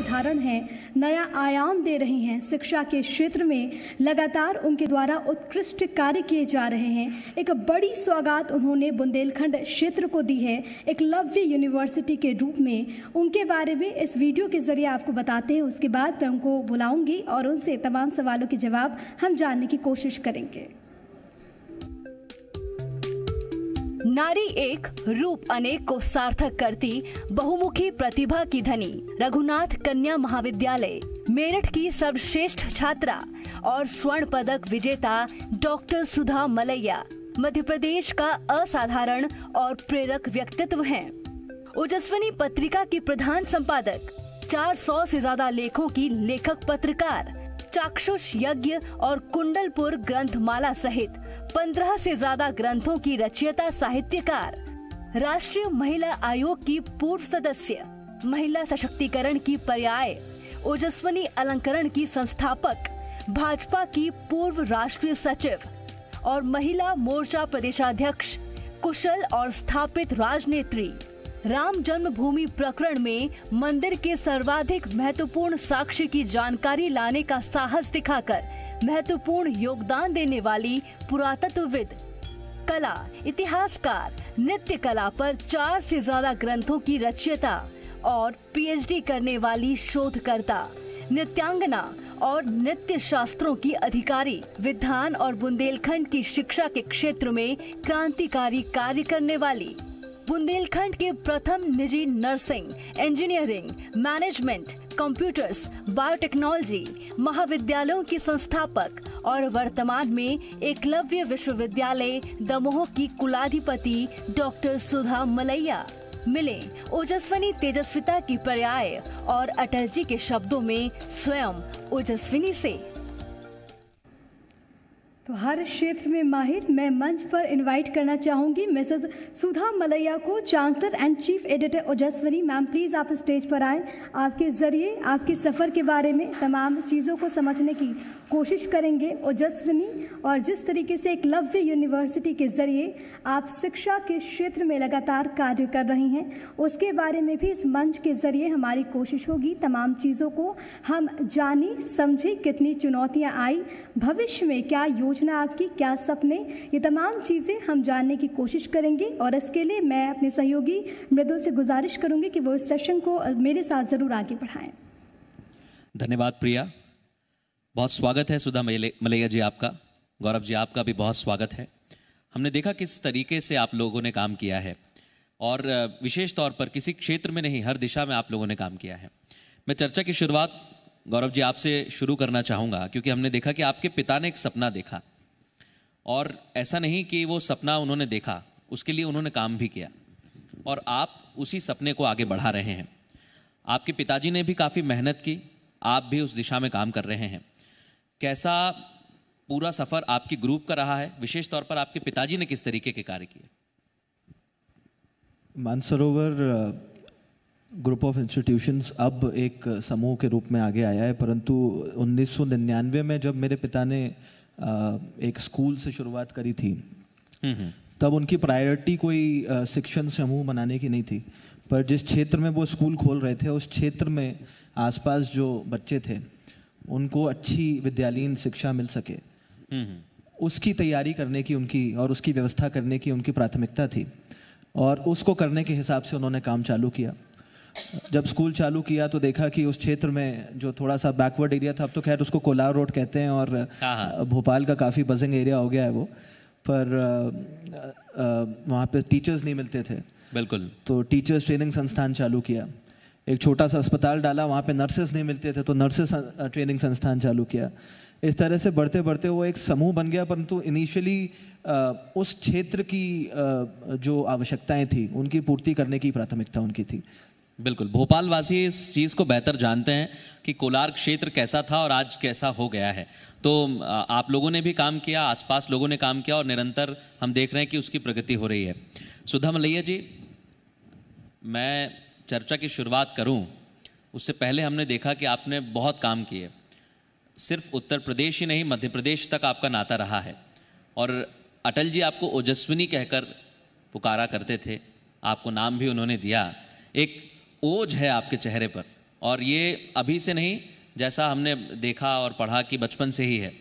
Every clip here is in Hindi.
उदाहरण हैं, नया आयाम दे रही हैं। शिक्षा के क्षेत्र में लगातार उनके द्वारा उत्कृष्ट कार्य किए जा रहे हैं। एक बड़ी सौगात उन्होंने बुंदेलखंड क्षेत्र को दी है, एकलव्य यूनिवर्सिटी के रूप में। उनके बारे में इस वीडियो के जरिए आपको बताते हैं, उसके बाद मैं उनको बुलाऊंगी और उनसे तमाम सवालों के जवाब हम जानने की कोशिश करेंगे। नारी एक, रूप अनेक को सार्थक करती बहुमुखी प्रतिभा की धनी, रघुनाथ कन्या महाविद्यालय मेरठ की सर्वश्रेष्ठ छात्रा और स्वर्ण पदक विजेता डॉक्टर सुधा मलैया मध्य प्रदेश का असाधारण और प्रेरक व्यक्तित्व हैं। ओजस्विनी पत्रिका की प्रधान संपादक, 400 से ज्यादा लेखों की लेखक पत्रकार, चाक्षुष यज्ञ और कुंडलपुर ग्रंथमाला सहित 15 से ज्यादा ग्रंथों की रचयिता साहित्यकार, राष्ट्रीय महिला आयोग की पूर्व सदस्य, महिला सशक्तिकरण की पर्याय, ओजस्विनी अलंकरण की संस्थापक, भाजपा की पूर्व राष्ट्रीय सचिव और महिला मोर्चा प्रदेशाध्यक्ष, कुशल और स्थापित राजनेत्री, राम जन्मभूमि प्रकरण में मंदिर के सर्वाधिक महत्वपूर्ण साक्ष्य की जानकारी लाने का साहस दिखाकर महत्वपूर्ण योगदान देने वाली पुरातत्वविद, कला इतिहासकार, नृत्य कला पर 4 से ज्यादा ग्रंथों की रचयिता और पीएचडी करने वाली शोधकर्ता, नृत्यांगना और नृत्य शास्त्रों की अधिकारी, विधान और बुंदेलखंड की शिक्षा के क्षेत्र में क्रांतिकारी कार्य करने वाली, बुंदेलखंड के प्रथम निजी nursing, engineering, management, computers, biotechnology महाविद्यालयों की संस्थापक और वर्तमान में एकलव्य विश्वविद्यालय दमोह की कुलाधिपति डॉक्टर सुधा मलैया मिले ओजस्विनी तेजस्विता की पर्याय और अटल जी के शब्दों में स्वयं ओजस्विनी से। तो हर क्षेत्र में माहिर मैं मंच पर इनवाइट करना चाहूँगी मिसेस सुधा मलैया को, chancellor and chief editor Ojaswini. Ma'am please आप स्टेज पर आएँ। आपके ज़रिए आपके सफ़र के बारे में तमाम चीज़ों को समझने की कोशिश करेंगे ओजस्विनी, और जिस तरीके से एकलव्य यूनिवर्सिटी के ज़रिए आप शिक्षा के क्षेत्र में लगातार कार्य कर रही हैं, उसके बारे में भी इस मंच के ज़रिए हमारी कोशिश होगी तमाम चीज़ों को हम जाने समझें। कितनी चुनौतियाँ आई, भविष्य में क्या योजना आपकी, क्या सपने, ये तमाम चीज़ें हम जानने की कोशिश करेंगे। और इसके लिए मैं अपने सहयोगी मृदुल से गुजारिश करूंगी कि वो इस सेशन को मेरे साथ ज़रूर आगे बढ़ाएं। धन्यवाद प्रिया, बहुत स्वागत है सुधा मलैया जी आपका। गौरव जी आपका भी बहुत स्वागत है। हमने देखा किस तरीके से आप लोगों ने काम किया है, और विशेष तौर पर किसी क्षेत्र में नहीं, हर दिशा में आप लोगों ने काम किया है। मैं चर्चा की शुरुआत गौरव जी आपसे शुरू करना चाहूँगा, क्योंकि हमने देखा कि आपके पिता ने एक सपना देखा, और ऐसा नहीं कि वो सपना उन्होंने देखा, उसके लिए उन्होंने काम भी किया, और आप उसी सपने को आगे बढ़ा रहे हैं। आपके पिताजी ने भी काफ़ी मेहनत की, आप भी उस दिशा में काम कर रहे हैं। कैसा पूरा सफ़र आपकी ग्रुप का रहा है, विशेष तौर पर आपके पिताजी ने किस तरीके के कार्य किए? मानसरोवर ग्रुप ऑफ इंस्टीट्यूशंस अब एक समूह के रूप में आगे आया है, परंतु 1999 में जब मेरे पिता ने एक स्कूल से शुरुआत करी थी, तब उनकी प्रायोरिटी कोई शिक्षण समूह बनाने की नहीं थी, पर जिस क्षेत्र में वो स्कूल खोल रहे थे उस क्षेत्र में आसपास जो बच्चे थे उनको अच्छी विद्यालयीन शिक्षा मिल सके, उसकी तैयारी करने की उनकी और उसकी व्यवस्था करने की उनकी प्राथमिकता थी, और उसको करने के हिसाब से उन्होंने काम चालू किया। जब स्कूल चालू किया तो देखा कि उस क्षेत्र में जो थोड़ा सा बैकवर्ड एरिया था, अब तो खैर उसको कोलार रोड कहते हैं, और भोपाल का काफ़ी बजिंग एरिया हो गया है वो, पर वहाँ पे टीचर्स नहीं मिलते थे। बिल्कुल। तो टीचर्स ट्रेनिंग संस्थान चालू किया, एक छोटा सा अस्पताल डाला, वहाँ पे नर्सेस नहीं मिलते थे तो नर्सेस ट्रेनिंग संस्थान चालू किया। इस तरह से बढ़ते बढ़ते वो एक समूह बन गया, परंतु इनिशियली उस क्षेत्र की जो आवश्यकताएं थी उनकी पूर्ति करने की प्राथमिकता उनकी थी। बिल्कुल, भोपाल वासी इस चीज़ को बेहतर जानते हैं कि कोलार क्षेत्र कैसा था और आज कैसा हो गया है। तो आप लोगों ने भी काम किया, आसपास लोगों ने काम किया, और निरंतर हम देख रहे हैं कि उसकी प्रगति हो रही है। सुधा मलैया जी, मैं चर्चा की शुरुआत करूं उससे पहले हमने देखा कि आपने बहुत काम किए, सिर्फ उत्तर प्रदेश ही नहीं मध्य प्रदेश तक आपका नाता रहा है, और अटल जी आपको ओजस्विनी कहकर पुकारा करते थे, आपको नाम भी उन्होंने दिया। एक ओज है आपके चेहरे पर, और ये अभी से नहीं, जैसा हमने देखा और पढ़ा कि बचपन से ही है।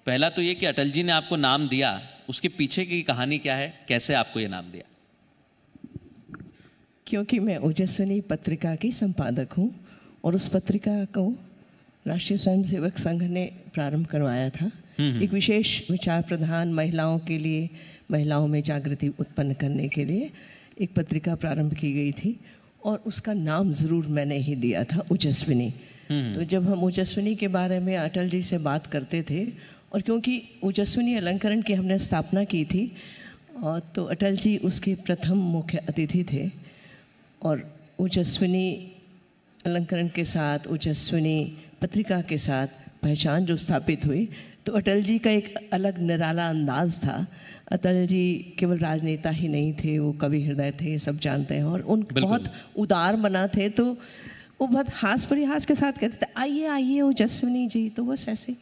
पहला तो ये कि अटल जी ने आपको नाम दिया, उसके पीछे की कहानी क्या है, कैसे आपको ये नाम दिया? क्योंकि मैं ओजस्विनी पत्रिका की संपादक हूँ और उस पत्रिका को राष्ट्रीय स्वयंसेवक संघ ने प्रारंभ करवाया था। एक विशेष विचार प्रधान महिलाओं के लिए, महिलाओं में जागृति उत्पन्न करने के लिए एक पत्रिका प्रारंभ की गई थी और उसका नाम ज़रूर मैंने ही दिया था, ओजस्विनी। तो जब हम ओजस्विनी के बारे में अटल जी से बात करते थे, और क्योंकि ओजस्विनी अलंकरण की हमने स्थापना की थी, और तो अटल जी उसके प्रथम मुख्य अतिथि थे, और ओजस्विनी अलंकरण के साथ, ओजस्विनी पत्रिका के साथ पहचान जो स्थापित हुई, तो अटल जी का एक अलग निराला अंदाज था। अटल जी केवल राजनेता ही नहीं थे, वो कवि हृदय थे, सब जानते हैं, और उन बहुत उदार मना थे। तो वो बहुत हास परिहास के साथ कहते थे, आइए आइए ओजस्विनी जी, तो बस ऐसे।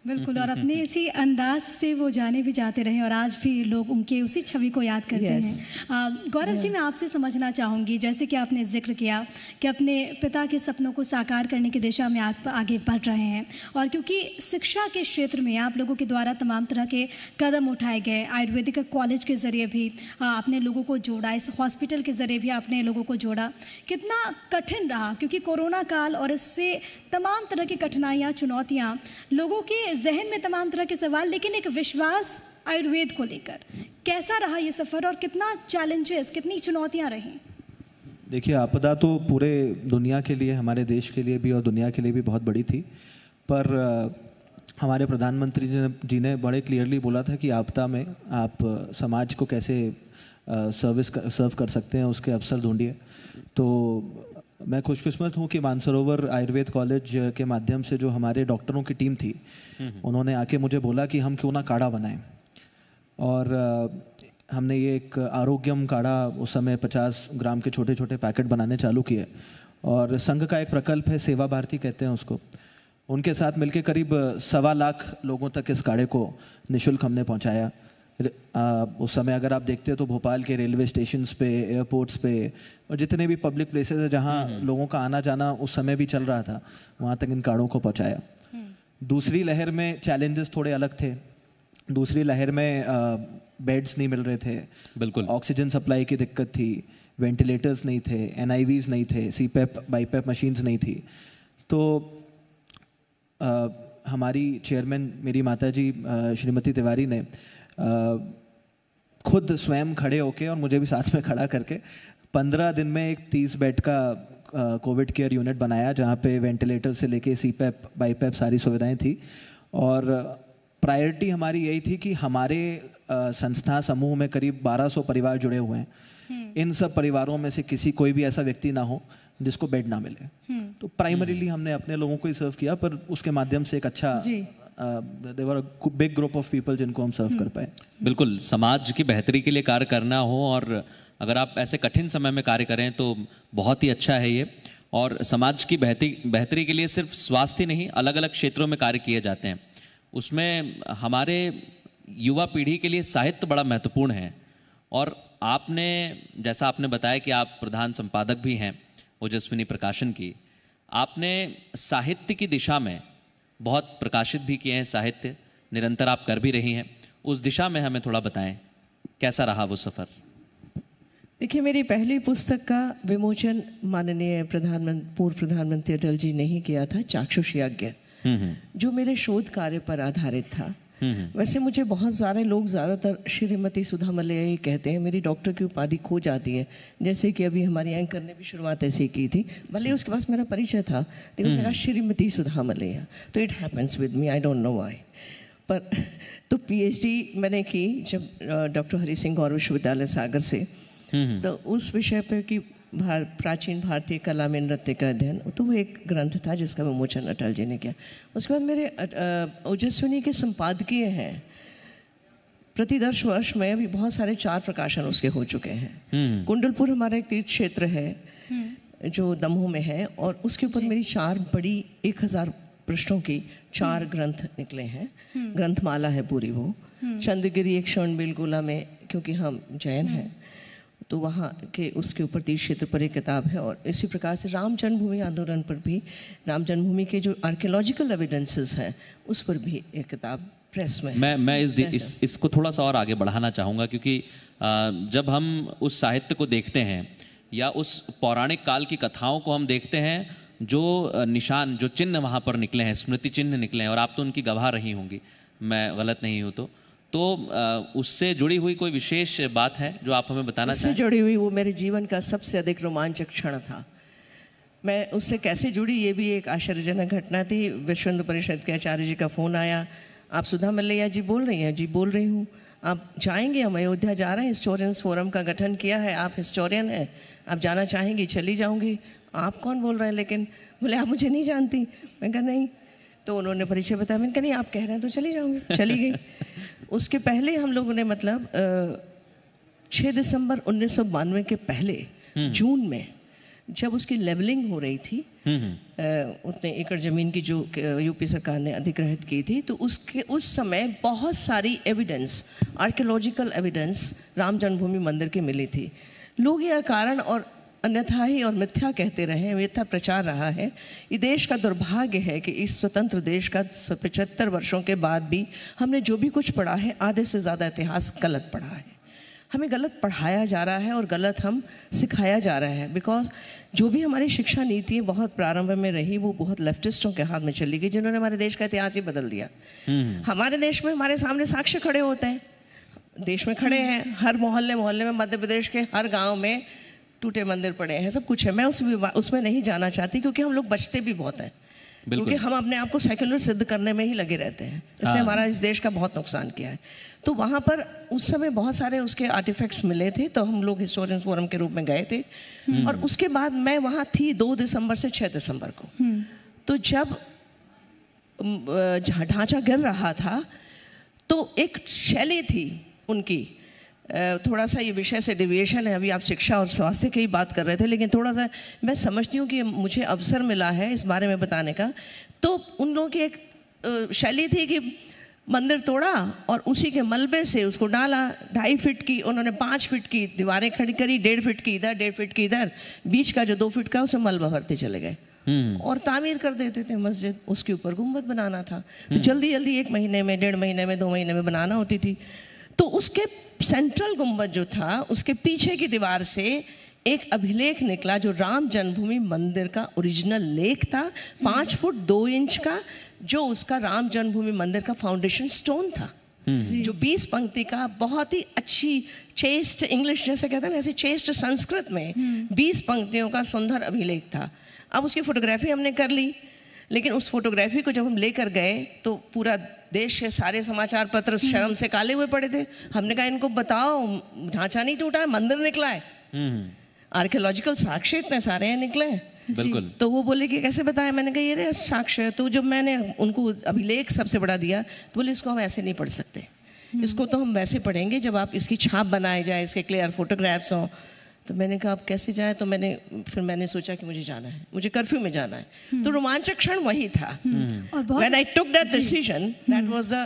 बिल्कुल, और अपने इसी अंदाज से वो जाने भी जाते रहे और आज भी लोग उनके उसी छवि को याद करते हैं। गौरव जी, मैं आपसे समझना चाहूँगी, जैसे कि आपने जिक्र किया कि अपने पिता के सपनों को साकार करने की दिशा में आप आगे बढ़ रहे हैं, और क्योंकि शिक्षा के क्षेत्र में आप लोगों के द्वारा तमाम तरह के कदम उठाए गए, आयुर्वेदिक कॉलेज के ज़रिए भी आपने लोगों को जोड़ा, इस हॉस्पिटल के ज़रिए भी आपने लोगों को जोड़ा, कितना कठिन रहा, क्योंकि कोरोना काल और इससे तमाम तरह की कठिनाइयाँ, चुनौतियाँ, लोगों के जहन में तमाम तरह के सवाल, लेकिन एक विश्वास आयुर्वेद को लेकर, कैसा रहा ये सफ़र और कितना चैलेंजेस, कितनी चुनौतियां रहीं? देखिए, आपदा तो पूरे दुनिया के लिए, हमारे देश के लिए भी और दुनिया के लिए भी बहुत बड़ी थी, पर हमारे प्रधानमंत्री जी ने बड़े क्लियरली बोला था कि आपदा में आप समाज को कैसे सर्व कर सकते हैं, उसके अवसर ढूंढिए। तो मैं खुशकिस्मत हूँ कि मानसरोवर आयुर्वेद कॉलेज के माध्यम से जो हमारे डॉक्टरों की टीम थी, उन्होंने आके मुझे बोला कि हम क्यों ना काढ़ा बनाएं, और हमने ये एक आरोग्यम काढ़ा उस समय 50 ग्राम के छोटे छोटे पैकेट बनाने चालू किए, और संघ का एक प्रकल्प है, सेवा भारती कहते हैं उसको, उनके साथ मिलकर करीब 1.25 लाख लोगों तक इस काढ़े को निःशुल्क हमने पहुँचाया। उस समय अगर आप देखते हैं तो भोपाल के रेलवे स्टेशंस पे, एयरपोर्ट्स पे और जितने भी पब्लिक प्लेसेस है जहाँ लोगों का आना जाना उस समय भी चल रहा था, वहाँ तक इन काढ़ों को पहुँचाया। दूसरी लहर में चैलेंजेस थोड़े अलग थे। दूसरी लहर में बेड्स नहीं मिल रहे थे, बिल्कुल, ऑक्सीजन सप्लाई की दिक्कत थी, वेंटिलेटर्स नहीं थे, NIVs नहीं थे, CPAP बाईपैप मशीन्स नहीं थी। तो हमारी चेयरमैन, मेरी माता जी श्रीमती तिवारी ने खुद स्वयं खड़े होके और मुझे भी साथ में खड़ा करके 15 दिन में एक 30 बेड का कोविड केयर यूनिट बनाया, जहाँ पे वेंटिलेटर से लेके CPAP बाईपैप सारी सुविधाएं थी। और प्रायोरिटी हमारी यही थी कि हमारे संस्था समूह में करीब 1200 परिवार जुड़े हुए हैं, इन सब परिवारों में से कोई भी ऐसा व्यक्ति ना हो जिसको बेड ना मिले। तो प्राइमरीली हमने अपने लोगों को ही सर्व किया, पर उसके माध्यम से एक अच्छा देवर a big group of people जिनको हम सर्व कर पाए। बिल्कुल, समाज की बेहतरी के लिए कार्य करना हो और अगर आप ऐसे कठिन समय में कार्य करें तो बहुत ही अच्छा है ये। और समाज की बेहतरी के लिए सिर्फ स्वास्थ्य नहीं, अलग अलग क्षेत्रों में कार्य किए जाते हैं। उसमें हमारे युवा पीढ़ी के लिए साहित्य बड़ा महत्वपूर्ण है, और आपने, जैसा आपने बताया कि आप प्रधान संपादक भी हैं ओजस्विनी प्रकाशन की, आपने साहित्य की दिशा में बहुत प्रकाशित भी किए हैं, साहित्य निरंतर आप कर भी रही हैं। उस दिशा में हमें थोड़ा बताएं, कैसा रहा वो सफ़र? देखिए, मेरी पहली पुस्तक का विमोचन माननीय पूर्व प्रधानमंत्री अटल जी ने ही किया था, चाक्षुष यज्ञ, जो मेरे शोध कार्य पर आधारित था। वैसे मुझे बहुत सारे लोग ज़्यादातर श्रीमती सुधा मलैया ही कहते हैं, मेरी डॉक्टर की उपाधि खो जाती है, जैसे कि अभी हमारी एंकर ने भी शुरुआत ऐसे ही की थी, भले उसके पास मेरा परिचय था, लेकिन उसने कहा श्रीमती सुधा मलैया, तो it happens with me, I don't know why. पर तो PhD मैंने की जब डॉक्टर हरि सिंह गौर विश्वविद्यालय सागर से, तो उस विषय पर कि प्राचीन भारतीय कला में नृत्य का अध्ययन, तो वो एक ग्रंथ था जिसका विमोचन अटल जी ने किया। उसके बाद मेरे ओजस्विनी के संपादकीय हैं, प्रतिदर्श वर्ष में अभी बहुत सारे 4 प्रकाशन उसके हो चुके हैं। कुंडलपुर हमारा एक तीर्थ क्षेत्र है जो दमोह में है, और उसके ऊपर मेरी 4 बड़ी 1000 पृष्ठों की 4 ग्रंथ निकले हैं, ग्रंथमाला है पूरी वो। चंद्रगिरी एक श्रवणबेलगोला में, क्योंकि हम जैन हैं, तो वहाँ के उसके ऊपर तीर्थ क्षेत्र पर एक किताब है। और इसी प्रकार से राम जन्मभूमि आंदोलन पर भी, राम जन्मभूमि के जो आर्कियोलॉजिकल एविडेंसेस हैं उस पर भी एक किताब प्रेस में। मैं इसको थोड़ा सा और आगे बढ़ाना चाहूँगा, क्योंकि जब हम उस साहित्य को देखते हैं या उस पौराणिक काल की कथाओं को हम देखते हैं, जो निशान, जो चिन्ह वहाँ पर निकले हैं, स्मृति चिन्ह निकले हैं, और आप तो उनकी गवाह रही होंगी, मैं गलत नहीं हूँ तो उससे जुड़ी हुई कोई विशेष बात है जो आप हमें बताना चाहें? उससे जुड़ी हुई वो मेरे जीवन का सबसे अधिक रोमांचक क्षण था। मैं उससे कैसे जुड़ी, ये भी एक आश्चर्यजनक घटना थी। विश्व हिंदू परिषद के आचार्य जी का फ़ोन आया, आप सुधा मलैया जी बोल रही हैं? जी बोल रही हूँ। आप जाएंगे? हम अयोध्या जा रहे हैं, हिस्टोरियंस फोरम का गठन किया है, आप हिस्टोरियन हैं, आप जाना चाहेंगी? चली जाऊँगी। आप कौन बोल रहे हैं? लेकिन बोले आप मुझे नहीं जानती। मैं कहा नहीं। तो उन्होंने परिचय बताया। मैंने कहा नहीं, आप कह रहे हैं तो चली जाऊँगी। चली गई। उसके पहले हम लोगों ने मतलब 6 दिसंबर 1992 के पहले जून में जब उसकी लेवलिंग हो रही थी, उतने एकड़ ज़मीन की जो यूपी सरकार ने अधिग्रहित की थी, तो उसके उस समय बहुत सारी एविडेंस, आर्कियोलॉजिकल एविडेंस राम जन्मभूमि मंदिर की मिली थी। लोग यह कारण और अन्यथा ही और मिथ्या कहते रहे, मिथ्या प्रचार रहा है। ये देश का दुर्भाग्य है कि इस स्वतंत्र देश का 75 वर्षों के बाद भी हमने जो भी कुछ पढ़ा है, आधे से ज़्यादा इतिहास गलत पढ़ा है। हमें गलत पढ़ाया जा रहा है और गलत हम सिखाया जा रहा है। बिकॉज जो भी हमारी शिक्षा नीति बहुत प्रारंभ में रही, वो बहुत लेफ्टिस्टों के हाथ में चली गई, जिन्होंने हमारे देश का इतिहास ही बदल दिया। हमारे देश में हमारे सामने साक्ष्य खड़े होते हैं, देश में खड़े हैं, हर मोहल्ले मोहल्ले में, मध्य प्रदेश के हर गाँव में टूटे मंदिर पड़े हैं, सब कुछ है। मैं उसमें नहीं जाना चाहती, क्योंकि हम लोग बचते भी बहुत हैं, क्योंकि हम अपने आप को सेक्युलर सिद्ध करने में ही लगे रहते हैं। इसने हमारा इस देश का बहुत नुकसान किया है। तो वहाँ पर उस समय बहुत सारे उसके आर्टिफैक्ट्स मिले थे, तो हम लोग हिस्टोरियंस फोरम के रूप में गए थे। और उसके बाद मैं वहाँ थी 2 दिसंबर से 6 दिसंबर को। तो जब ढांचा गिर रहा था, तो एक शैली थी उनकी, थोड़ा सा ये विषय से डिविएशन है, अभी आप शिक्षा और स्वास्थ्य की ही बात कर रहे थे, लेकिन थोड़ा सा मैं समझती हूँ कि मुझे अवसर मिला है इस बारे में बताने का। तो उन लोगों की एक शैली थी कि मंदिर तोड़ा और उसी के मलबे से उसको डाला। 2.5 फीट की उन्होंने 5 फीट की दीवारें खड़ी करी, 1.5 फीट की इधर, 1.5 फीट की इधर, बीच का जो 2 फीट का उसे मलबा भरते चले गए और तामीर कर देते थे मस्जिद। उसके ऊपर गुम्बद बनाना था, तो जल्दी जल्दी 1 महीने में, 1.5 महीने में, 2 महीने में बनाना होती थी। तो उसके सेंट्रल गुम्बद जो था, उसके पीछे की दीवार से एक अभिलेख निकला जो राम जन्मभूमि मंदिर का ओरिजिनल लेख था, 5 फुट 2 इंच का, जो उसका राम जन्मभूमि मंदिर का फाउंडेशन स्टोन था, जो 20 पंक्ति का बहुत ही अच्छी चेस्ट, इंग्लिश जैसे कहते हैं ना, ऐसे चेस्ट संस्कृत में 20 पंक्तियों का सुंदर अभिलेख था। अब उसकी फोटोग्राफी हमने कर ली, लेकिन उस फोटोग्राफी को जब हम लेकर गए तो पूरा देश के सारे समाचार पत्र शर्म से काले हुए पड़े थे। हमने कहा इनको बताओ, ढांचा नहीं टूटा है, मंदिर निकला है, आर्कियोलॉजिकल साक्ष्य इतने सारे हैं निकले हैं। बिल्कुल। तो वो बोले कि कैसे बताया? मैंने कहा ये रे साक्ष्य। तो जब मैंने उनको अभिलेख सबसे बड़ा दिया, तो बोले इसको हम ऐसे नहीं पढ़ सकते, इसको तो हम वैसे पढ़ेंगे जब आप इसकी छाप बनाए जाए, इसके क्लियर फोटोग्राफ्स हों। तो मैंने कहा आप कैसे जाए? तो फिर मैंने सोचा कि मुझे जाना है, मुझे कर्फ्यू में जाना है। तो रोमांचक क्षण वही था। When I took that decision, that was the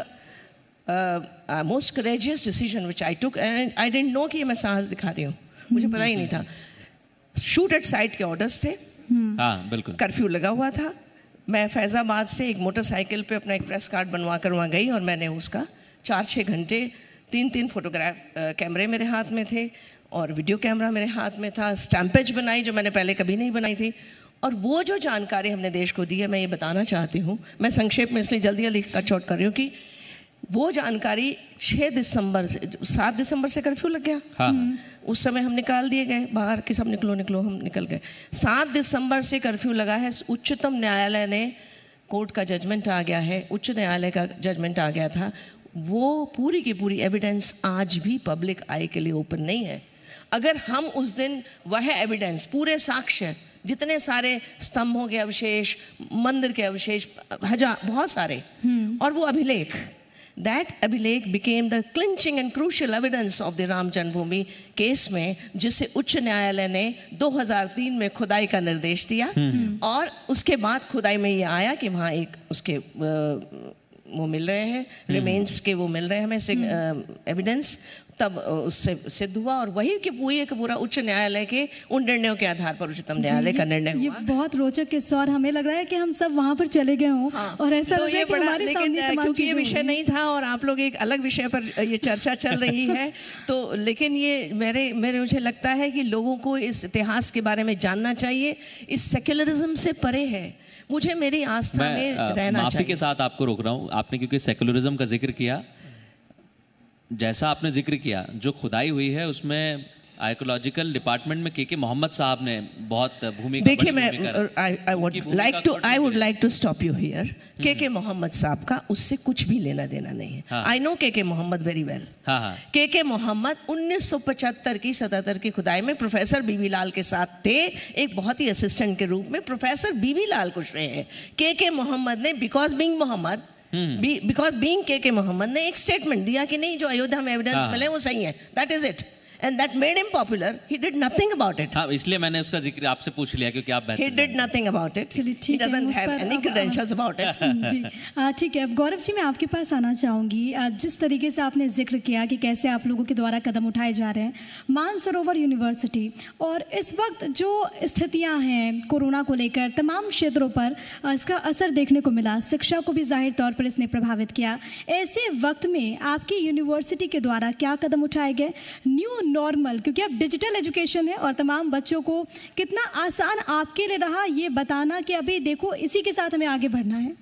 most courageous decision which I took, and I didn't know कि मैं साहस दिखा रही हूँ, मुझे पता ही नहीं था। शूट एट साइट के ऑर्डर्स थे, हाँ बिल्कुल, कर्फ्यू लगा हुआ था। मैं फैज़ाबाद से एक मोटरसाइकिल पे अपना एक प्रेस कार्ड बनवा कर वहाँ गई और मैंने उसका 4-6 घंटे 3-3 फोटोग्राफ कैमरे मेरे हाथ में थे और वीडियो कैमरा मेरे हाथ में था। स्टैम्पेज बनाई जो मैंने पहले कभी नहीं बनाई थी। और वो जो जानकारी हमने देश को दी है, मैं ये बताना चाहती हूँ, मैं संक्षेप में इसलिए जल्दी जल्दी कट शॉर्ट कर रही हूँ कि वो जानकारी 7 दिसंबर से कर्फ्यू लग गया। हाँ। उस समय हम निकाल दिए गए बाहर कि सब निकलो निकलो, हम निकल गए। 7 दिसंबर से कर्फ्यू लगा है। उच्चतम न्यायालय ने, कोर्ट का जजमेंट आ गया है, उच्च न्यायालय का जजमेंट आ गया था। वो पूरी की पूरी एविडेंस आज भी पब्लिक आई के लिए ओपन नहीं है। अगर हम उस दिन वह एविडेंस, पूरे साक्ष्य, जितने सारे स्तंभों के अवशेष, मंदिर के अवशेष, बहुत सारे, और वो अभिलेख, that अभिलेख became the clinching and crucial evidence of the Ram Janmabhoomi case में, जिससे उच्च न्यायालय ने 2003 में खुदाई का निर्देश दिया। और उसके बाद खुदाई में ये आया कि वहाँ एक उसके वो मिल रहे हैं, रिमेन्स के वो मिल रहे हैं हमें एविडेंस। तब उससे सिद्ध हुआ और वही कि पूरा उच्च न्यायालय के उन निर्णयों के आधार पर उच्चतम न्यायालय का निर्णय ये हुआ। बहुत रोचक किस्सा और हमें लग रहा है कि हम सब वहाँ पर चले गए हों। हाँ, और ऐसा तो लग रहा है कि हमारे लेकिन सामने तमाम क्योंकि ये चीज़ें विषय हो रही नहीं था और आप लोग एक अलग विषय पर ये चर्चा चल रही है तो लेकिन ये मुझे लगता है कि लोगों को इस इतिहास के बारे में जानना चाहिए। इस सेक्युलरिज्म से परे है, मुझे मेरी आस्था में रहना माफी चाहिए। के साथ आपको रोक रहा हूँ, आपने क्योंकि सेकुलरिज्म का जिक्र किया, जैसा आपने जिक्र किया जो खुदाई हुई है उसमें आर्कियोलॉजिकल डिपार्टमेंट में के मोहम्मद साहब ने बहुत भूमिका। देखिए मैं I would like to stop you here. के मोहम्मद साहब का उससे कुछ भी लेना देना नहीं है। आई नो के मोहम्मद वेरी वेल। के मोहम्मद 1975 की 77 की खुदाई में प्रोफेसर बीबी लाल के साथ थे, एक बहुत ही असिस्टेंट के रूप में। प्रोफेसर बीबी लाल को श्रेय है। के मोहम्मद ने बिकॉज बीइंग के मोहम्मद ने एक स्टेटमेंट दिया कि नहीं जो अयोध्या में एविडेंस मिले वो सही है, that is it, and that made him popular. He did nothing about it. हाँ, इसलिए मैंने उसका जिक्र आपसे पूछ लिया क्योंकि आप He did nothing about it. चलिए He ठीक है, doesn't उस have पर any credentials about it. जी ठीक है। अब गौरव जी मैं आपके पास आना चाहूँगी। जिस तरीके से आपने जिक्र किया कि कैसे आप लोगों के द्वारा कदम उठाए जा रहे हैं, मानसरोवर यूनिवर्सिटी और इस वक्त जो स्थितियाँ हैं कोरोना को लेकर तमाम क्षेत्रों पर इसका असर देखने को मिला, शिक्षा को भी जाहिर तौर पर इसने प्रभावित किया। ऐसे वक्त में आपकी यूनिवर्सिटी के द्वारा क्या कदम उठाए गए? न्यू नॉर्मल, क्योंकि डिजिटल एजुकेशन है और तमाम बच्चों को कितना आसान आपके लिए रहा ये बताना कि अभी देखो इसी के साथ हमें आगे बढ़ना है।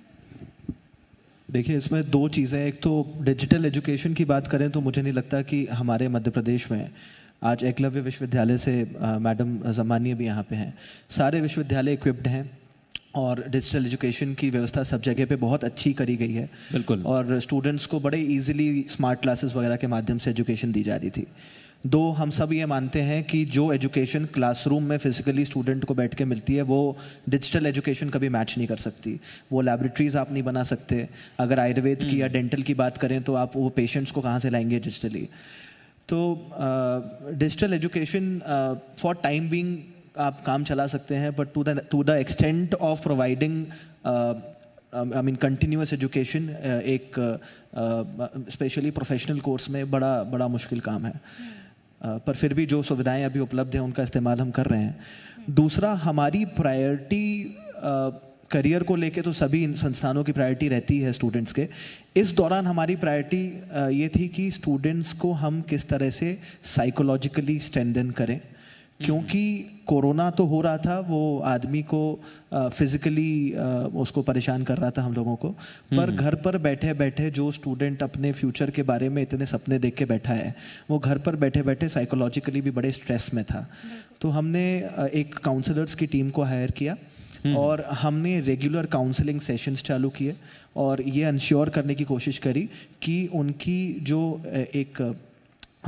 देखिए इसमें दो चीज़ें, एक तो डिजिटल एजुकेशन की बात करें तो मुझे नहीं लगता कि हमारे मध्य प्रदेश में आज एकलव्य विश्वविद्यालय से मैडम जमानिया भी यहाँ पे हैं, सारे विश्वविद्यालय इक्विप्ड हैं और डिजिटल एजुकेशन की व्यवस्था सब जगह पे बहुत अच्छी करी गई है। बिल्कुल। और स्टूडेंट्स को बड़े इजीली स्मार्ट क्लासेस वगैरह के माध्यम से एजुकेशन दी जा रही थी। दो, हम सब ये मानते हैं कि जो एजुकेशन क्लासरूम में फिजिकली स्टूडेंट को बैठ के मिलती है वो डिजिटल एजुकेशन कभी मैच नहीं कर सकती। वो लैबोरेटरीज आप नहीं बना सकते। अगर आयुर्वेद की या डेंटल की बात करें तो आप वो पेशेंट्स को कहाँ से लाएंगे डिजिटली। तो digital education for time being आप काम चला सकते हैं, but to the extent of providing I mean continuous education एक स्पेशली प्रोफेशनल कोर्स में बड़ा मुश्किल काम है। पर फिर भी जो सुविधाएं अभी उपलब्ध हैं उनका इस्तेमाल हम कर रहे हैं। दूसरा, हमारी प्रायोरिटी करियर को लेके तो सभी इन संस्थानों की प्रायोरिटी रहती है स्टूडेंट्स के। इस दौरान हमारी प्रायोरिटी ये थी कि स्टूडेंट्स को हम किस तरह से साइकोलॉजिकली स्ट्रेंथन करें, क्योंकि कोरोना तो हो रहा था, वो आदमी को फिजिकली उसको परेशान कर रहा था हम लोगों को, पर घर पर बैठे बैठे जो स्टूडेंट अपने फ्यूचर के बारे में इतने सपने देख के बैठा है वो घर पर बैठे बैठे साइकोलॉजिकली भी बड़े स्ट्रेस में था। तो हमने एक काउंसलर्स की टीम को हायर किया और हमने रेगुलर काउंसलिंग सेशंस चालू किए और ये इंश्योर करने की कोशिश करी कि उनकी जो एक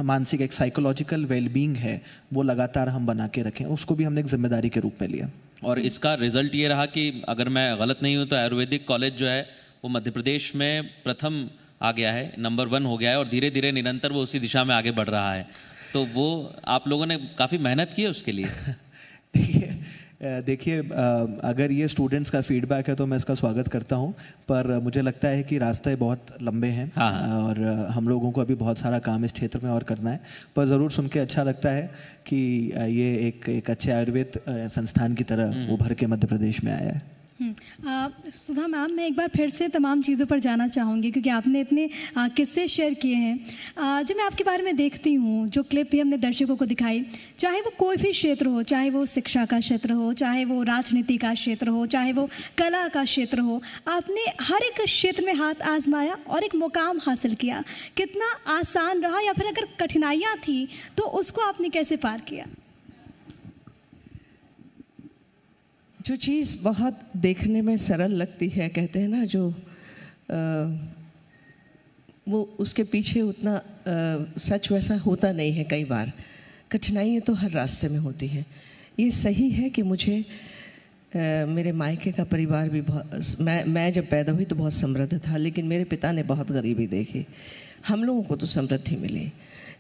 मानसिक एक साइकोलॉजिकल वेलबींग है वो लगातार हम बना के रखें, उसको भी हमने एक जिम्मेदारी के रूप में लिया। और इसका रिजल्ट ये रहा कि अगर मैं गलत नहीं हूँ तो आयुर्वेदिक कॉलेज जो है वो मध्य प्रदेश में प्रथम आ गया है, नंबर 1 हो गया है और धीरे धीरे निरंतर वो उसी दिशा में आगे बढ़ रहा है। तो वो आप लोगों ने काफ़ी मेहनत की है उसके लिए। देखिए अगर ये स्टूडेंट्स का फीडबैक है तो मैं इसका स्वागत करता हूँ, पर मुझे लगता है कि रास्ते बहुत लंबे हैं। हाँ। और हम लोगों को अभी बहुत सारा काम इस क्षेत्र में और करना है, पर ज़रूर सुन के अच्छा लगता है कि ये एक अच्छे आयुर्वेद संस्थान की तरह उभर के मध्य प्रदेश में आया है। सुधा मैम, मैं एक बार फिर से तमाम चीज़ों पर जाना चाहूँगी क्योंकि आपने इतने किस्से शेयर किए हैं। जब मैं आपके बारे में देखती हूँ, जो क्लिप भी हमने दर्शकों को दिखाई, चाहे वो कोई भी क्षेत्र हो, चाहे वो शिक्षा का क्षेत्र हो, चाहे वो राजनीति का क्षेत्र हो, चाहे वो कला का क्षेत्र हो, आपने हर एक क्षेत्र में हाथ आजमाया और एक मुकाम हासिल किया। कितना आसान रहा या फिर अगर कठिनाइयाँ थी तो उसको आपने कैसे पार किया? जो चीज़ बहुत देखने में सरल लगती है, कहते हैं ना, जो वो उसके पीछे उतना सच वैसा होता नहीं है। कई बार कठिनाइयाँ तो हर रास्ते में होती हैं। ये सही है कि मुझे मेरे मायके का परिवार भी बहुत, मैं जब पैदा हुई तो बहुत समृद्ध था, लेकिन मेरे पिता ने बहुत गरीबी देखी। हम लोगों को तो समृद्धि मिली,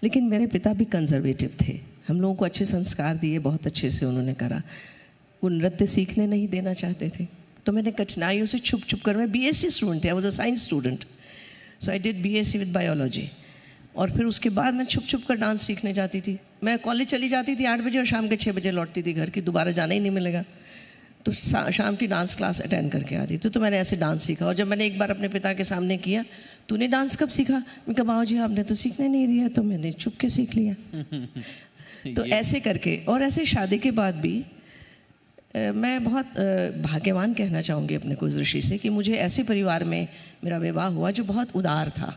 लेकिन मेरे पिता भी कंजर्वेटिव थे। हम लोगों को अच्छे संस्कार दिए, बहुत अच्छे से उन्होंने करा। वो नृत्य सीखने नहीं देना चाहते थे, तो मैंने कठिनाइयों से छुप कर, मैं BSc स्टूडेंट थी, I was a science student, so I did BSc with biology. और फिर उसके बाद मैं छुप छुप कर डांस सीखने जाती थी। मैं कॉलेज चली जाती थी 8 बजे और शाम के 6 बजे लौटती थी घर की, दोबारा जाना ही नहीं मिलेगा। तो शाम की डांस क्लास अटेंड करके आती थी। तो मैंने ऐसे डांस सीखा। और जब मैंने एक बार अपने पिता के सामने किया, तूने डांस कब सीखा? मैं कहा बाबूजी आपने तो सीखने नहीं दिया, तो मैंने चुप के सीख लिया। तो ऐसे करके, और ऐसे शादी के बाद भी मैं बहुत भाग्यवान कहना चाहूँगी अपने को इस दृष्टि से कि मुझे ऐसे परिवार में मेरा विवाह हुआ जो बहुत उदार था।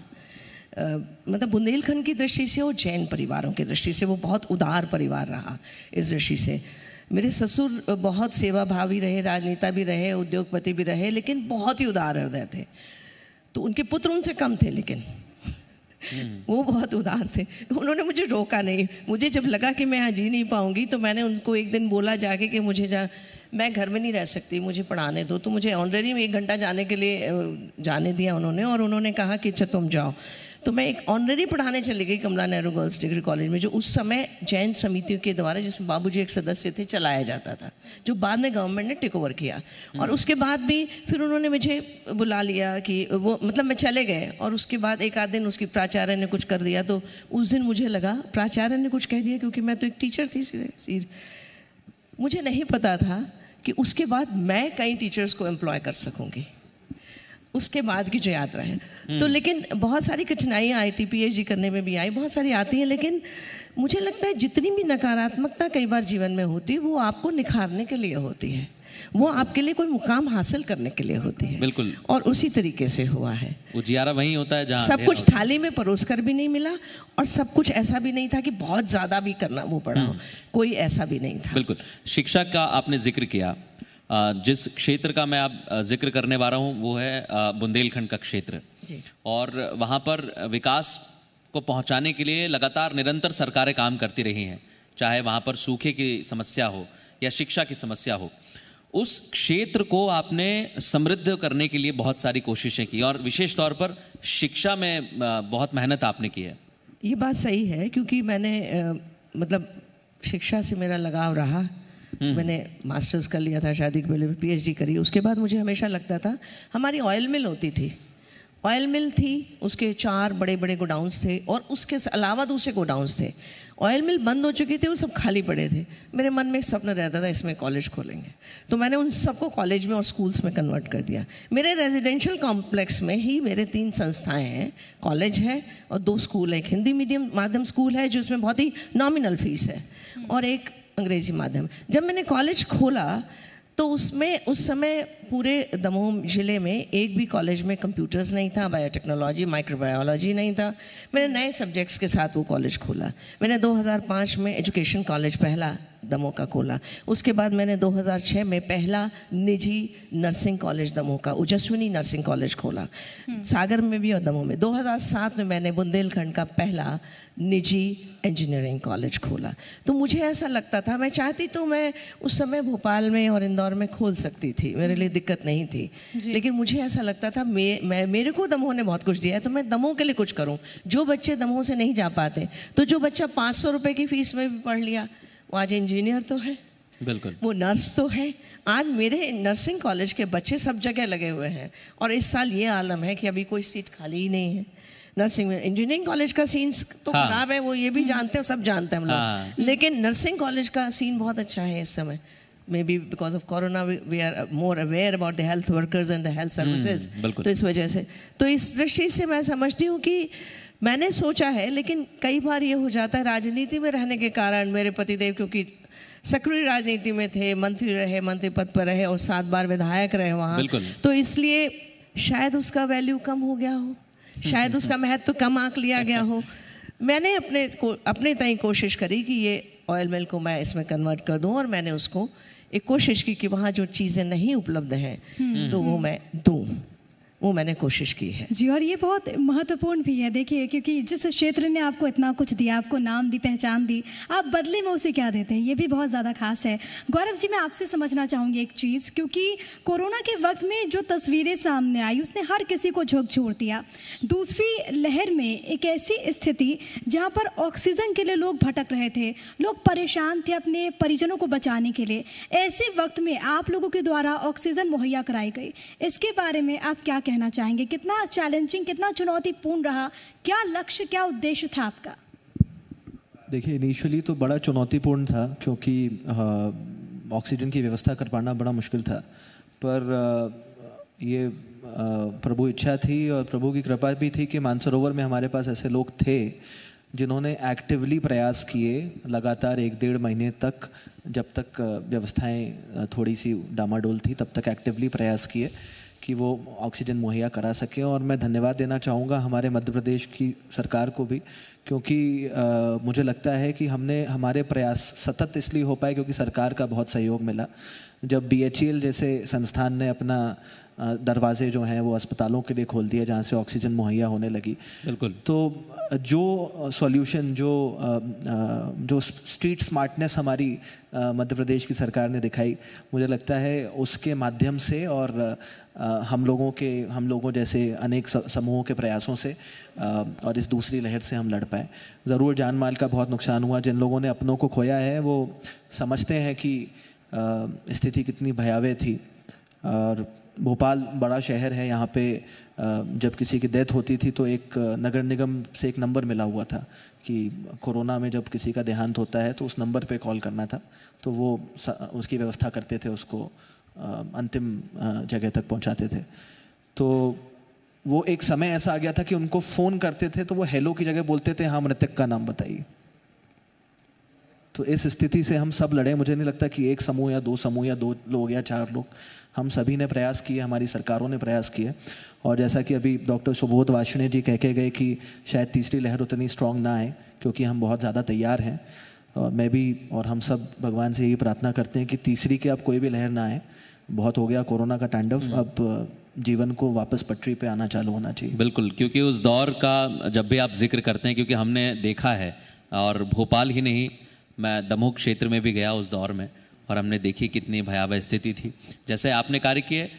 मतलब बुंदेलखंड की दृष्टि से और जैन परिवारों की दृष्टि से वो बहुत उदार परिवार रहा। इस दृष्टि से मेरे ससुर बहुत सेवाभावी रहे, राजनेता भी रहे, उद्योगपति भी रहे, लेकिन बहुत ही उदार हृदय थे। तो उनके पुत्र उनसे कम थे, लेकिन वो बहुत उदार थे। उन्होंने मुझे रोका नहीं। मुझे जब लगा कि मैं यहाँ जी नहीं पाऊँगी, तो मैंने उनको एक दिन बोला जाके कि मुझे मैं घर में नहीं रह सकती, मुझे पढ़ाने दो। तो मुझे ऑनररी में 1 घंटा जाने के लिए जाने दिया उन्होंने, और उन्होंने कहा कि अच्छा तुम जाओ। तो मैं एक ऑनररी पढ़ाने चली गई कमला नेहरू गर्ल्स डिग्री कॉलेज में, जो उस समय जैन समितियों के द्वारा, जिसमें बाबूजी एक सदस्य थे, चलाया जाता था, जो बाद में गवर्नमेंट ने टेक ओवर किया। और उसके बाद भी फिर उन्होंने मुझे बुला लिया कि वो, मतलब मैं चले गए। और उसके बाद एक आध दिन उसकी प्राचार्य ने कुछ कर दिया। तो उस दिन मुझे लगा प्राचार्य ने कुछ कह दिया, क्योंकि मैं तो एक टीचर थी सीधे। मुझे नहीं पता था कि उसके बाद मैं कई टीचर्स को एम्प्लॉय कर सकूँगी, उसके बाद की जो यात्रा है। तो लेकिन बहुत सारी कठिनाइयाँ आई थी, पीएचडी करने में भी आई, बहुत सारी आती हैं। लेकिन मुझे लगता है जितनी भी नकारात्मकता कई बार जीवन में होती है, वो आपको निखारने के लिए होती है, वो आपके लिए कोई मुकाम हासिल करने के लिए होती है। बिल्कुल। और उसी तरीके से हुआ है। उजियारा वहीं होता है जहाँ सब कुछ थाली में परोसकर भी नहीं मिला, और सब कुछ ऐसा भी नहीं था कि बहुत ज़्यादा भी करना वो पड़ा हो, कोई ऐसा भी नहीं था। बिल्कुल। शिक्षा का आपने जिक्र किया। जिस क्षेत्र का मैं अब जिक्र करने वाला हूँ वो है बुंदेलखंड का क्षेत्र, और वहाँ पर विकास को पहुँचाने के लिए लगातार निरंतर सरकारें काम करती रही हैं, चाहे वहाँ पर सूखे की समस्या हो या शिक्षा की समस्या हो। उस क्षेत्र को आपने समृद्ध करने के लिए बहुत सारी कोशिशें की, और विशेष तौर पर शिक्षा में बहुत मेहनत आपने की है। ये बात सही है, क्योंकि मैंने मतलब शिक्षा से मेरा लगाव रहा। मैंने मास्टर्स कर लिया था, शादी के पहले पीएचडी करी। उसके बाद मुझे हमेशा लगता था, हमारी ऑयल मिल होती थी, ऑयल मिल थी, उसके 4 बड़े बड़े गोडाउन्स थे, और उसके अलावा दूसरे गोडाउन्स थे। ऑयल मिल बंद हो चुकी थी, वो सब खाली पड़े थे। मेरे मन में एक सपना रहता था, इसमें कॉलेज खोलेंगे। तो मैंने उन सबको कॉलेज में और स्कूल्स में कन्वर्ट कर दिया। मेरे रेजिडेंशियल कॉम्प्लेक्स में ही मेरे 3 संस्थाएं हैं, कॉलेज है और 2 स्कूल है। एक हिंदी मीडियम माध्यम स्कूल है, जो इसमें बहुत ही नॉमिनल फीस है, और एक अंग्रेजी माध्यम। जब मैंने कॉलेज खोला तो उसमें उस समय पूरे दमोह ज़िले में एक भी कॉलेज में कंप्यूटर्स नहीं था, बायोटेक्नोलॉजी, माइक्रोबायोलॉजी नहीं था। मैंने नए सब्जेक्ट्स के साथ वो कॉलेज खोला। मैंने 2005 में एजुकेशन कॉलेज पहला दमोह का खोला। उसके बाद मैंने 2006 में पहला निजी नर्सिंग कॉलेज दमोह का, ओजस्विनी नर्सिंग कॉलेज खोला, सागर में भी और दमोह में। 2007 में मैंने बुंदेलखंड का पहला निजी इंजीनियरिंग कॉलेज खोला। तो मुझे ऐसा लगता था, मैं चाहती तो मैं उस समय भोपाल में और इंदौर में खोल सकती थी, मेरे लिए दिक्कत नहीं थी। लेकिन मुझे ऐसा लगता था मेरे को दमोह ने बहुत कुछ दिया है, तो मैं दमोह के लिए कुछ करूं। जो बच्चे दमोह से नहीं जा पाते, तो जो बच्चा 500 रुपये की फीस में भी पढ़ लिया, वो आज इंजीनियर तो है, बिल्कुल, वो नर्स तो है। आज मेरे नर्सिंग कॉलेज के बच्चे सब जगह लगे हुए हैं, और इस साल ये आलम है कि अभी कोई सीट खाली ही नहीं है नर्सिंग में। इंजीनियरिंग कॉलेज का सीन तो खराब है, वो ये भी जानते हैं, सब जानते हैं हम लोग, लेकिन नर्सिंग कॉलेज का सीन बहुत अच्छा है इस समय। Maybe because of corona we are more aware about the health workers and the health services, तो इस वजह से, तो इस दृष्टि से मैं समझती हूँ कि मैंने सोचा है। लेकिन कई बार ये हो जाता है, राजनीति में रहने के कारण, मेरे पतिदेव क्योंकि सक्रिय राजनीति में थे, मंत्री रहे, मंत्री पद पर रहे, और 7 बार विधायक रहे वहाँ, तो इसलिए शायद उसका वैल्यू कम हो गया हो, शायद उसका महत्व कम आंक लिया गया हो। मैंने अपने तय कोशिश करी कि ये ऑयल मिल को मैं इसमें कन्वर्ट कर दूं, और मैंने उसको एक कोशिश की कि वहाँ जो चीज़ें नहीं उपलब्ध हैं तो वो मैं दूं, वो मैंने कोशिश की है जी। और ये बहुत महत्वपूर्ण भी है, देखिए, क्योंकि जिस क्षेत्र ने आपको इतना कुछ दिया, आपको नाम दी, पहचान दी, आप बदले में उसे क्या देते हैं, ये भी बहुत ज़्यादा खास है। गौरव जी, मैं आपसे समझना चाहूँगी एक चीज़, क्योंकि कोरोना के वक्त में जो तस्वीरें सामने आई उसने हर किसी को झकझोर दिया। दूसरी लहर में एक ऐसी स्थिति जहाँ पर ऑक्सीजन के लिए लोग भटक रहे थे, लोग परेशान थे अपने परिजनों को बचाने के लिए, ऐसे वक्त में आप लोगों के द्वारा ऑक्सीजन मुहैया कराई गई, इसके बारे में आप क्या कहना कहना चाहेंगे? कितना चैलेंजिंग, कितना चुनौतीपूर्ण रहा? क्या लक्ष्य, क्या उद्देश्य था आपका? देखिए, इनिशियली तो बड़ा चुनौतीपूर्ण था क्योंकि ऑक्सीजन की व्यवस्था कर पाना बड़ा मुश्किल था, पर ये प्रभु इच्छा थी और प्रभु की कृपा भी थी कि मानसरोवर में हमारे पास ऐसे लोग थे जिन्होंने एक्टिवली प्रयास किए लगातार 1-1.5 महीने तक, जब तक व्यवस्थाएं थोड़ी सी डामाडोल थी तब तक एक्टिवली प्रयास किए कि वो ऑक्सीजन मुहैया करा सकें। और मैं धन्यवाद देना चाहूँगा हमारे मध्य प्रदेश की सरकार को भी, क्योंकि मुझे लगता है कि हमारे प्रयास सतत इसलिए हो पाए क्योंकि सरकार का बहुत सहयोग मिला। जब BHEL जैसे संस्थान ने अपना दरवाजे जो हैं वो अस्पतालों के लिए खोल दिए जहाँ से ऑक्सीजन मुहैया होने लगी, बिल्कुल, तो जो सॉल्यूशन, जो स्ट्रीट स्मार्टनेस हमारी मध्य प्रदेश की सरकार ने दिखाई, मुझे लगता है उसके माध्यम से और हम लोगों जैसे अनेक समूहों के प्रयासों से और इस दूसरी लहर से हम लड़ पाए। ज़रूर जान माल का बहुत नुकसान हुआ। जिन लोगों ने अपनों को खोया है वो समझते हैं कि स्थिति कितनी भयावह थी। और भोपाल बड़ा शहर है, यहाँ पे जब किसी की डेथ होती थी तो एक नगर निगम से एक नंबर मिला हुआ था कि कोरोना में जब किसी का देहांत होता है तो उस नंबर पे कॉल करना था, तो वो उसकी व्यवस्था करते थे, उसको अंतिम जगह तक पहुँचाते थे। तो वो एक समय ऐसा आ गया था कि उनको फ़ोन करते थे तो वो हेलो की जगह बोलते थे हाँ मृतक का नाम बताइए। तो इस स्थिति से हम सब लड़े। मुझे नहीं लगता कि एक समूह या 2 समूह या 2 लोग या 4 लोग, हम सभी ने प्रयास किए, हमारी सरकारों ने प्रयास किए। और जैसा कि अभी डॉक्टर सुबोध वार्ष्णेय जी कह के गए कि शायद तीसरी लहर उतनी स्ट्रांग ना आए क्योंकि हम बहुत ज़्यादा तैयार हैं। और मैं भी और हम सब भगवान से यही प्रार्थना करते हैं कि तीसरी की अब कोई भी लहर ना आए। बहुत हो गया कोरोना का तांडव, अब जीवन को वापस पटरी पे आना चालू होना चाहिए। बिल्कुल, क्योंकि उस दौर का जब भी आप जिक्र करते हैं, क्योंकि हमने देखा है, और भोपाल ही नहीं, मैं दमोह क्षेत्र में भी गया उस दौर में और हमने देखी कितनी भयावह स्थिति थी। जैसे आपने कार्य किए,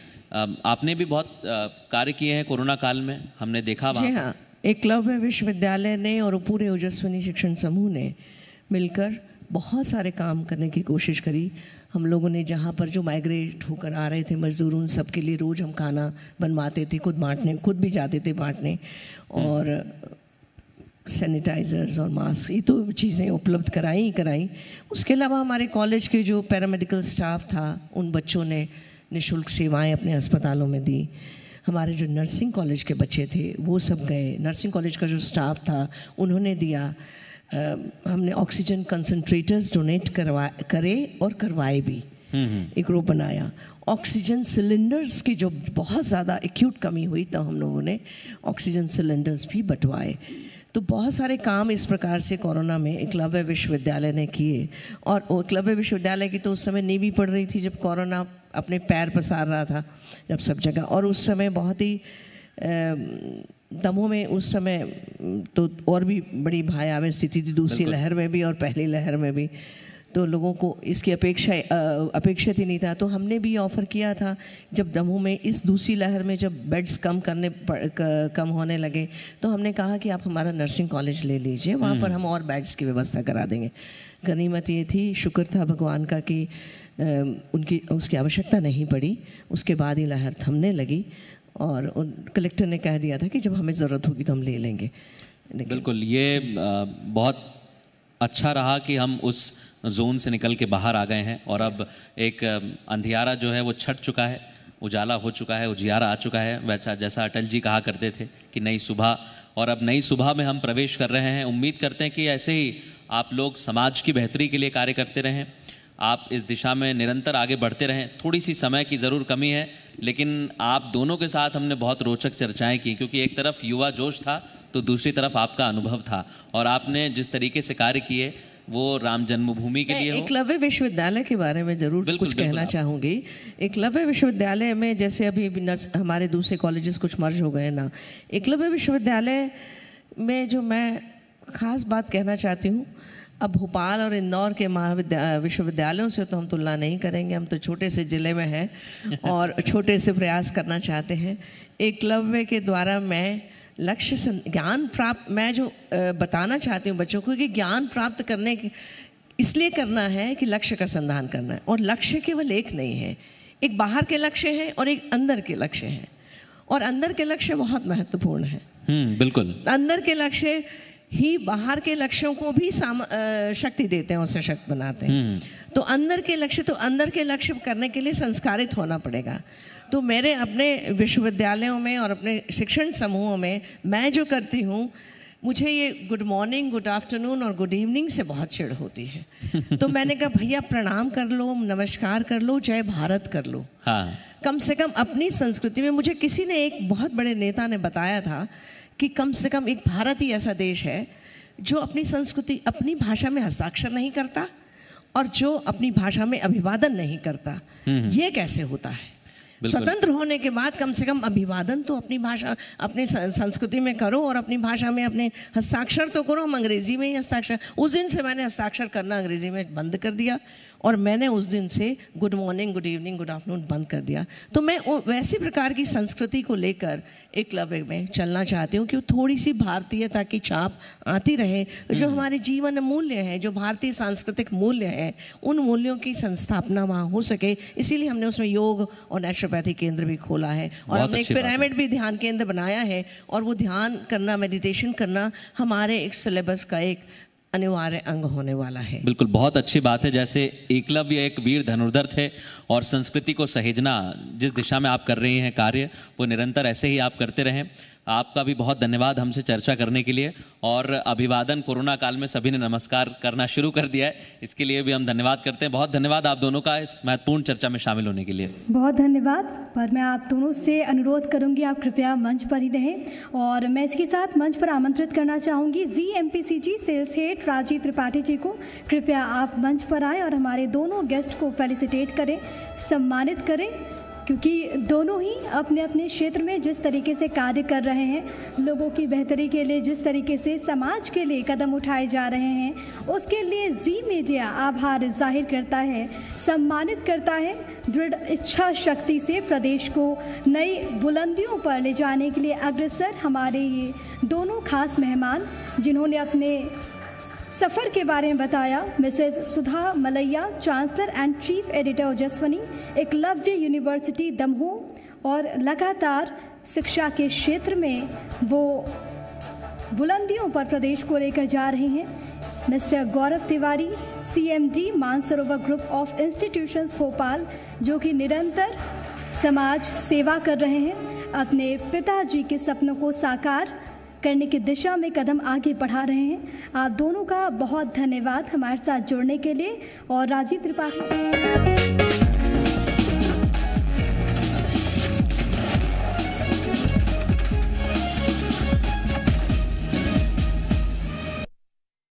आपने भी बहुत कार्य किए हैं कोरोना काल में, हमने देखा वहाँ। जी हाँ, एकलव्य विश्वविद्यालय ने और पूरे ओजस्विनी शिक्षण समूह ने मिलकर बहुत सारे काम करने की कोशिश करी। हम लोगों ने जहाँ पर जो माइग्रेट होकर आ रहे थे मजदूर, उन सब के लिए रोज़ हम खाना बनवाते थे, खुद भी जाते थे बांटने, और सैनिटाइज़र्स और मास्क, ये तो चीज़ें उपलब्ध कराई। उसके अलावा हमारे कॉलेज के जो पैरामेडिकल स्टाफ था, उन बच्चों ने निःशुल्क सेवाएं अपने अस्पतालों में दी। हमारे जो नर्सिंग कॉलेज के बच्चे थे वो सब गए, नर्सिंग कॉलेज का जो स्टाफ था उन्होंने दिया। हमने ऑक्सीजन कंसंट्रेटर्स डोनेट करवाए भी, एक ग्रुप बनाया। ऑक्सीजन सिलेंडर्स की जो बहुत ज़्यादा एक्यूट कमी हुई तो हम लोगों ने ऑक्सीजन सिलेंडर्स भी बंटवाए। तो बहुत सारे काम इस प्रकार से कोरोना में एकलव्य विश्वविद्यालय ने किए। और एकलव्य विश्वविद्यालय की तो उस समय नींव पड़ रही थी जब कोरोना अपने पैर पसार रहा था, जब सब जगह। और उस समय बहुत ही दमों में उस समय तो और भी बड़ी भयावह स्थिति थी, दूसरी लहर में भी और पहली लहर में भी। तो लोगों को इसकी अपेक्षित ही नहीं था। तो हमने भी ऑफ़र किया था, जब दमोह में इस दूसरी लहर में जब बेड्स कम होने लगे तो हमने कहा कि आप हमारा नर्सिंग कॉलेज ले लीजिए, वहाँ पर हम और बेड्स की व्यवस्था करा देंगे। गनीमत ये थी, शुक्र था भगवान का कि उसकी आवश्यकता नहीं पड़ी। उसके बाद ही लहर थमने लगी और कलेक्टर ने कह दिया था कि जब हमें ज़रूरत होगी तो हम ले लेंगे। बिल्कुल, ये बहुत अच्छा रहा कि हम उस जोन से निकल के बाहर आ गए हैं और अब एक अंधियारा जो है वो छट चुका है, उजाला हो चुका है, उजियारा आ चुका है। वैसा जैसा अटल जी कहा करते थे कि नई सुबह, और अब नई सुबह में हम प्रवेश कर रहे हैं। उम्मीद करते हैं कि ऐसे ही आप लोग समाज की बेहतरी के लिए कार्य करते रहें, आप इस दिशा में निरंतर आगे बढ़ते रहें। थोड़ी सी समय की ज़रूर कमी है, लेकिन आप दोनों के साथ हमने बहुत रोचक चर्चाएं की, क्योंकि एक तरफ युवा जोश था तो दूसरी तरफ आपका अनुभव था, और आपने जिस तरीके से कार्य किए वो राम जन्मभूमि के लिए हो। एकलव्य विश्वविद्यालय के बारे में ज़रूर कुछ कहना चाहूँगी। एकलव्य विश्वविद्यालय में जैसे अभी हमारे दूसरे कॉलेजेस कुछ मर्ज हो गए ना, एकलव्य विश्वविद्यालय में जो मैं ख़ास बात कहना चाहती हूँ, अब भोपाल और इंदौर के विश्वविद्यालयों से तो हम तुलना नहीं करेंगे, हम तो छोटे से ज़िले में हैं और छोटे से प्रयास करना चाहते हैं। एकलव्य के द्वारा मैं लक्ष्य ज्ञान प्राप्त, मैं जो बताना चाहती हूँ बच्चों को कि ज्ञान प्राप्त करने की इसलिए करना है कि लक्ष्य का संधान करना है। और लक्ष्य केवल एक नहीं है, एक बाहर के लक्ष्य हैं और एक अंदर के लक्ष्य हैं। और अंदर के लक्ष्य बहुत महत्वपूर्ण है। बिल्कुल। अंदर के लक्ष्य ही बाहर के लक्ष्यों को भी शक्ति देते हैं और सशक्त बनाते हैं। तो अंदर के लक्ष्य करने के लिए संस्कारित होना पड़ेगा। तो मेरे अपने विश्वविद्यालयों में और अपने शिक्षण समूहों में मैं जो करती हूँ, मुझे ये गुड मॉर्निंग, गुड आफ्टरनून और गुड इवनिंग से बहुत चिढ़ होती है। तो मैंने कहा भैया प्रणाम कर लो, नमस्कार कर लो, जय भारत कर लो। हाँ। कम से कम अपनी संस्कृति में, मुझे किसी ने, एक बहुत बड़े नेता ने बताया था कि कम से कम एक भारत ही ऐसा देश है जो अपनी संस्कृति, अपनी भाषा में हस्ताक्षर नहीं करता और जो अपनी भाषा में अभिवादन नहीं करता। ये कैसे होता है? स्वतंत्र होने के बाद कम से कम अभिवादन तो अपनी भाषा, अपनी संस्कृति में करो और अपनी भाषा में अपने हस्ताक्षर तो करो। हम अंग्रेजी में ही हस्ताक्षर, उस दिन से मैंने हस्ताक्षर करना अंग्रेजी में बंद कर दिया और मैंने उस दिन से good morning, good evening, good afternoon बंद कर दिया। तो मैं वैसी प्रकार की संस्कृति को लेकर एकलव्य में चलना चाहती हूँ कि थोड़ी सी भारतीयता की छाप आती रहे। जो हमारे जीवन मूल्य हैं, जो भारतीय सांस्कृतिक मूल्य हैं, उन मूल्यों की संस्थापना वहाँ हो सके। इसीलिए हमने उसमें योग और नेचुरोपैथी केंद्र भी खोला है और हमने एक पिरामिड भी ध्यान केंद्र बनाया है। और वो ध्यान करना, मेडिटेशन करना हमारे एक सिलेबस का एक अनिवार्य अंग होने वाला है। बिल्कुल, बहुत अच्छी बात है। जैसे एकलव्य एक वीर धनुर्धर थे और संस्कृति को सहेजना, जिस दिशा में आप कर रही हैं कार्य, वो निरंतर ऐसे ही आप करते रहें। आपका भी बहुत धन्यवाद हमसे चर्चा करने के लिए। और अभिवादन, कोरोना काल में सभी ने नमस्कार करना शुरू कर दिया है, इसके लिए भी हम धन्यवाद करते हैं। बहुत धन्यवाद आप दोनों का इस महत्वपूर्ण चर्चा में शामिल होने के लिए। बहुत धन्यवाद। पर मैं आप दोनों से अनुरोध करूंगी, आप कृपया मंच पर ही रहें। और मैं इसके साथ मंच पर आमंत्रित करना चाहूँगी ZMPCG sales head Rajiv Tripathi ji को। कृपया आप मंच पर आएँ और हमारे दोनों गेस्ट को फेलिसिटेट करें, सम्मानित करें, क्योंकि दोनों ही अपने अपने क्षेत्र में जिस तरीके से कार्य कर रहे हैं, लोगों की बेहतरी के लिए जिस तरीके से समाज के लिए कदम उठाए जा रहे हैं, उसके लिए जी मीडिया आभार जाहिर करता है, सम्मानित करता है। दृढ़ इच्छा शक्ति से प्रदेश को नई बुलंदियों पर ले जाने के लिए अग्रसर हमारे ये दोनों खास मेहमान, जिन्होंने अपने सफ़र के बारे में बताया, Mrs Sudha Malaiya, chancellor and chief editor Ojaswini, Eklavya university Damoh, और लगातार शिक्षा के क्षेत्र में वो बुलंदियों पर प्रदेश को लेकर जा रहे हैं। Mister Gaurav Tiwari, CMD Mansarovar group of institutions Bhopal, जो कि निरंतर समाज सेवा कर रहे हैं, अपने पिताजी के सपनों को साकार करने की दिशा में कदम आगे बढ़ा रहे हैं। आप दोनों का बहुत धन्यवाद हमारे साथ जुड़ने के लिए। और राजीव त्रिपाठी